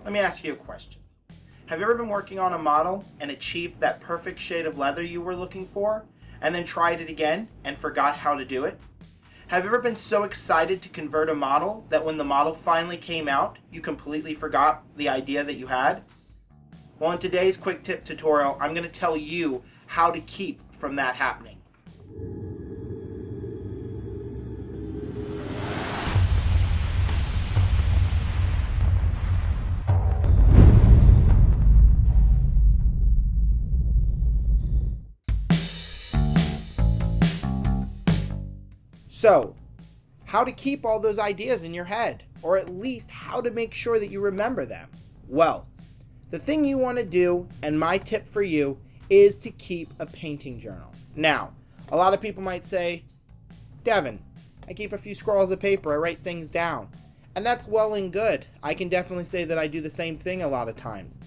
Let me ask you a question. Have you ever been working on a model and achieved that perfect shade of leather you were looking for, and then tried it again and forgot how to do it? Have you ever been so excited to convert a model that when the model finally came out, you completely forgot the idea that you had? Well, in today's quick tip tutorial, I'm going to tell you how to keep from that happening. So, how to keep all those ideas in your head, or at least how to make sure that you remember them? Well, the thing you want to do, and my tip for you, is to keep a painting journal. Now, a lot of people might say, Devin, I keep a few scrawls of paper, I write things down. And that's well and good. I can definitely say that I do the same thing a lot of times.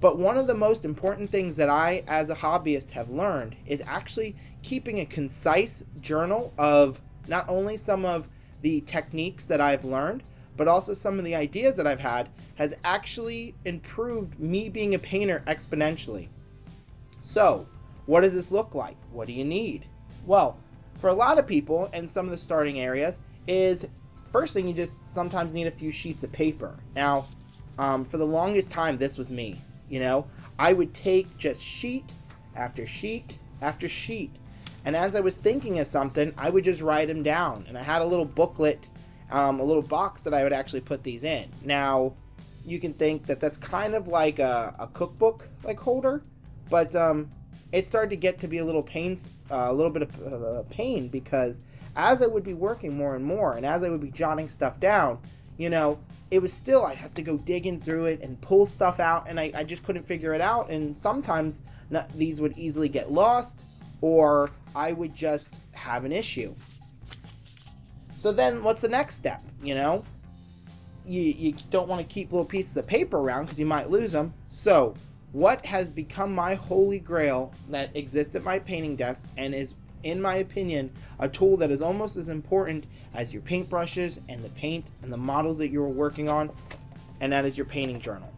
But one of the most important things that I, as a hobbyist, have learned is actually keeping a concise journal of not only some of the techniques that I've learned, but also some of the ideas that I've had, has actually improved me being a painter exponentially. So, what does this look like? What do you need? Well, for a lot of people in some of the starting areas is, first thing, you just sometimes need a few sheets of paper. Now, for the longest time, this was me. You know, I would take just sheet after sheet after sheet. And as I was thinking of something, I would just write them down. And I had a little booklet, a little box that I would actually put these in. Now, you can think that that's kind of like a cookbook like holder, but it started to get to be a little bit of a pain, because as I would be working more and more, and as I would be jotting stuff down, you know, it was still, I'd have to go digging through it and pull stuff out, and I just couldn't figure it out. And sometimes these would easily get lost, or I would just have an issue. So then what's the next step? You know, you don't want to keep little pieces of paper around because you might lose them. So what has become my holy grail that exists at my painting desk, and is, in my opinion, a tool that is almost as important as your paintbrushes and the paint and the models that you're working on, and that is your painting journal.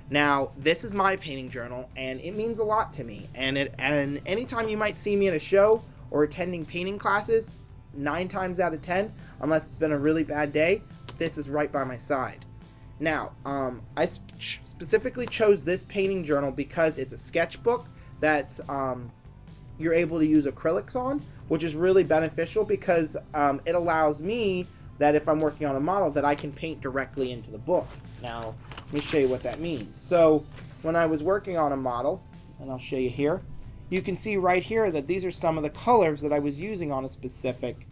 Now, this is my painting journal, and it means a lot to me. And anytime you might see me at a show or attending painting classes, 9 times out of 10, unless it's been a really bad day, this is right by my side. Now, I specifically chose this painting journal because it's a sketchbook that you're able to use acrylics on, which is really beneficial because it allows me that if I'm working on a model, that I can paint directly into the book. Now, let me show you what that means. So, when I was working on a model, and I'll show you here, you can see right here that these are some of the colors that I was using on a specific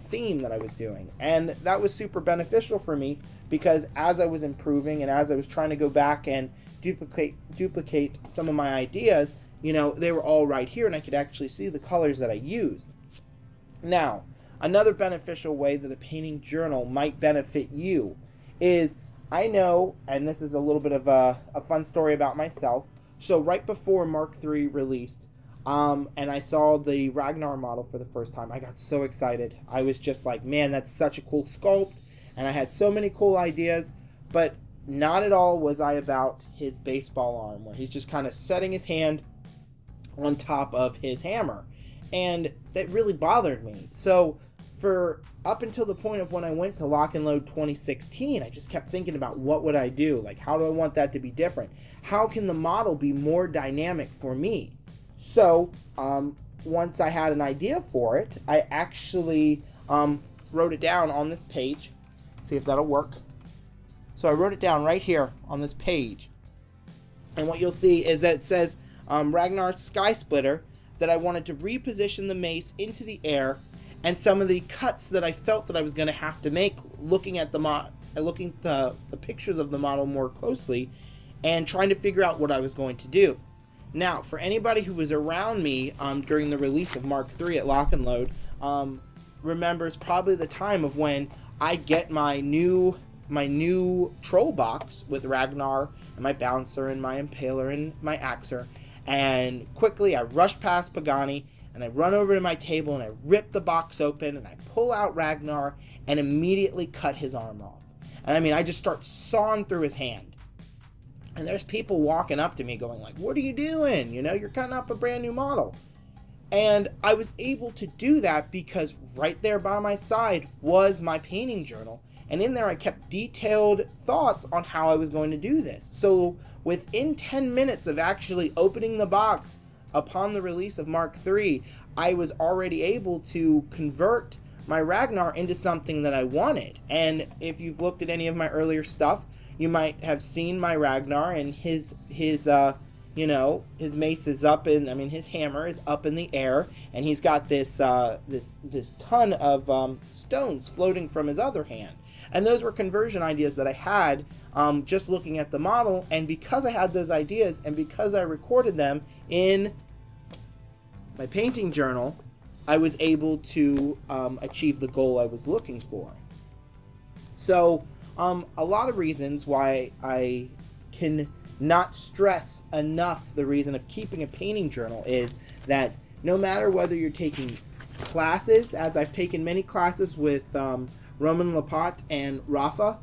theme that I was doing. And that was super beneficial for me, because as I was improving and as I was trying to go back and duplicate some of my ideas, you know, they were all right here, and I could actually see the colors that I used. Now, another beneficial way that a painting journal might benefit you is, I know, and this is a little bit of a fun story about myself. So right before Mark III released, and I saw the Ragnar model for the first time, I got so excited. I was just like, man, that's such a cool sculpt, and I had so many cool ideas, but not at all was I about his baseball arm, where he's just kind of setting his hand on top of his hammer. And that really bothered me. So for up until the point of when I went to Lock and Load 2016, I just kept thinking about, what would I do? Like, how do I want that to be different? How can the model be more dynamic for me? So once I had an idea for it, I actually wrote it down on this page. See if that'll work. So I wrote it down right here on this page. And what you'll see is that it says Ragnar Sky Splitter, that I wanted to reposition the mace into the air, and some of the cuts that I felt that I was going to have to make, looking at the pictures of the model more closely, and trying to figure out what I was going to do. Now, for anybody who was around me during the release of Mark III at Lock and Load, remembers probably the time of when I get my new troll box with Ragnar and my bouncer and my impaler and my axer, and quickly I rush past Pagani and I run over to my table and I rip the box open and I pull out Ragnar and immediately cut his arm off. And I mean, I just start sawing through his hand. And there's people walking up to me going like, what are you doing? You know, you're cutting up a brand new model. And I was able to do that because right there by my side was my painting journal. And in there I kept detailed thoughts on how I was going to do this. So within 10 minutes of actually opening the box upon the release of Mark III, I was already able to convert my Ragnar into something that I wanted. And if you've looked at any of my earlier stuff, you might have seen my Ragnar, and his you know, his mace is up in, his hammer is up in the air, and he's got this this ton of stones floating from his other hand. And those were conversion ideas that I had just looking at the model. And because I had those ideas, and because I recorded them in my painting journal, I was able to achieve the goal I was looking for. So a lot of reasons why I can not stress enough the reason of keeping a painting journal is that no matter whether you're taking classes, as I've taken many classes with Roman Lapat and Rafa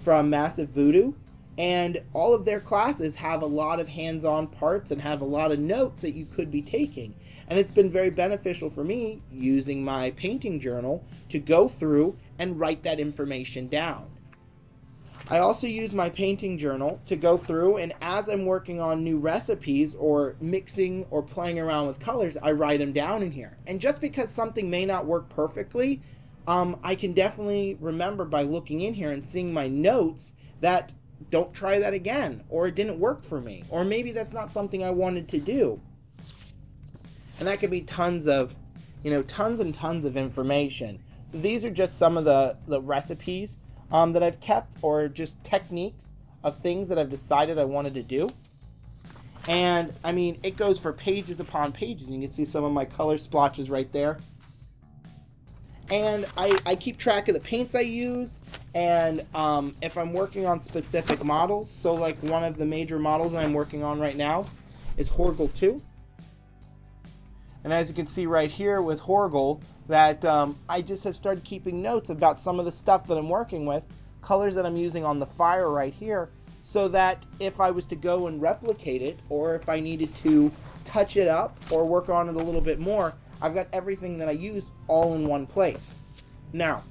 from Massive Voodoo, and all of their classes have a lot of hands-on parts and have a lot of notes that you could be taking. And it's been very beneficial for me using my painting journal to go through and write that information down. I also use my painting journal to go through, and as I'm working on new recipes or mixing or playing around with colors, I write them down in here. And just because something may not work perfectly, I can definitely remember by looking in here and seeing my notes that don't try that again, or it didn't work for me, or maybe that's not something I wanted to do. And that could be tons and tons of information. So these are just some of the recipes that I've kept, or just techniques of things that I've decided I wanted to do. And I mean, it goes for pages upon pages. You can see some of my color splotches right there. And I keep track of the paints I use, and if I'm working on specific models. So like one of the major models that I'm working on right now is Horgel 2. And as you can see right here with Horgel, that I just have started keeping notes about some of the stuff that I'm working with, colors that I'm using on the fire right here, so that if I was to go and replicate it, or if I needed to touch it up or work on it a little bit more, I've got everything that I use all in one place. Now,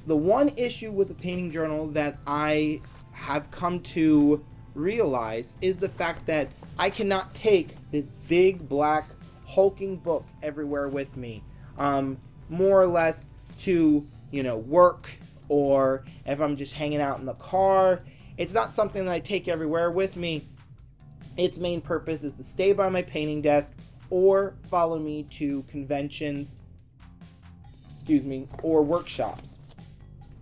the one issue with the painting journal that I have come to realize is the fact that I cannot take this big black hulking book everywhere with me, more or less to, work, or if I'm just hanging out in the car. It's not something that I take everywhere with me. Its main purpose is to stay by my painting desk or follow me to conventions, or workshops.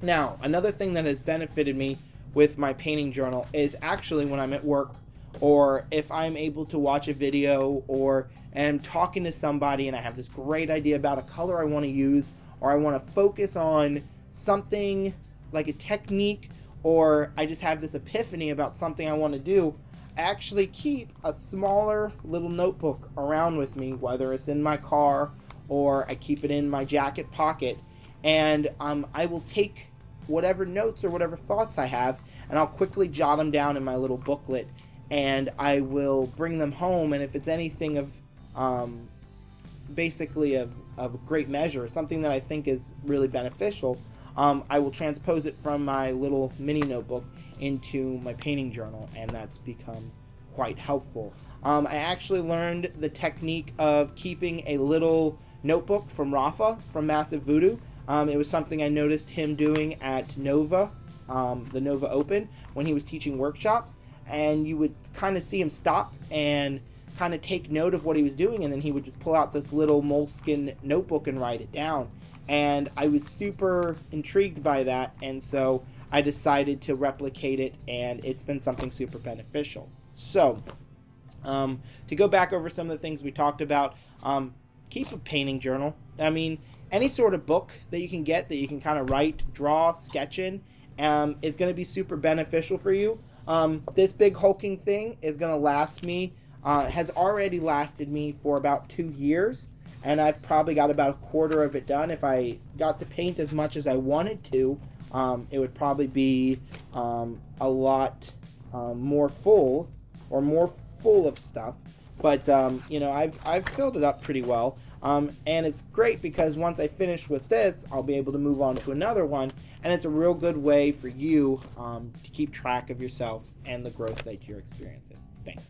Now, another thing that has benefited me with my painting journal is actually when I'm at work, or if I'm able to watch a video, or am talking to somebody and I have this great idea about a color I want to use, or I want to focus on something like a technique, or I just have this epiphany about something I want to do, I actually keep a smaller little notebook around with me, whether it's in my car or I keep it in my jacket pocket, and I will take whatever notes or whatever thoughts I have, and I'll quickly jot them down in my little booklet, and I will bring them home. And if it's anything of basically of great measure, something that I think is really beneficial, I will transpose it from my little mini notebook into my painting journal, and that's become quite helpful. I actually learned the technique of keeping a little notebook from Rafa from Massive Voodoo. It was something I noticed him doing at Nova, the Nova Open, when he was teaching workshops, and you would kind of see him stop and kind of take note of what he was doing, and then he would just pull out this little moleskin notebook and write it down. And I was super intrigued by that, and so I decided to replicate it, and it's been something super beneficial. So, to go back over some of the things we talked about, keep a painting journal. I mean, any sort of book that you can get that you can kind of write, draw, sketch in, is going to be super beneficial for you. This big hulking thing is going to last me, has already lasted me for about 2 years, and I've probably got about a quarter of it done. If I got to paint as much as I wanted to, it would probably be a lot more full or more full of stuff. But you know, I've filled it up pretty well. And it's great because once I finish with this, I'll be able to move on to another one, and it's a real good way for you to keep track of yourself and the growth that you're experiencing. Thanks.